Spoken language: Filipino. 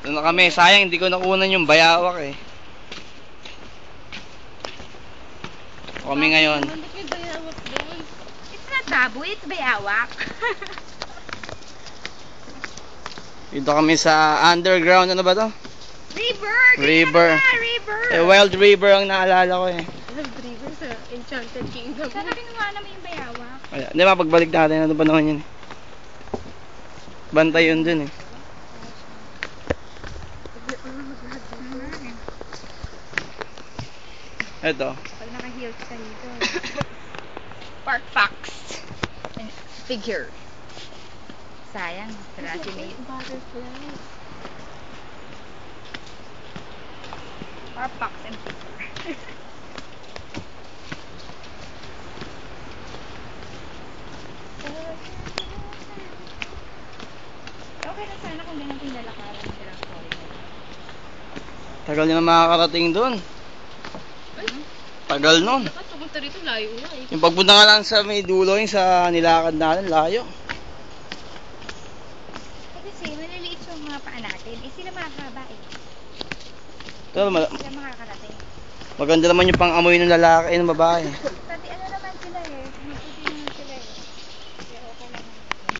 Doon na kami, sayang hindi ko nakunan yung bayawak eh. Kami ngayon. It's not baboy, it's bayawak. Dito kami sa underground, ano ba to? River! River. River! Eh, Wild River ang naalala ko eh. Wild River sa Enchanted Kingdom. Sana kinuha naman yung bayawak. Ay, di ba, pagbalik natin, ano ba naman yun eh. Bantay yun dun eh. Ito. Pag naka-heels ka dito. Park fox. And figure. Sayang. Graduate. Butterfly. Park fox and figure. Okay na sana kung ganun yung lalakaran ng silang story. Tagal nyo na makakarating dun. Tagal nun. Dapat pumunta rito, layo na eh. Yung pagpunta nga lang sa may dulo, yung sa nilakad natin, layo. Kasi maliliit yung mga paa natin. Eh sila mahaba eh. Pero Sila makakarating. maganda naman yung pang-amoy ng lalaki, ng babae.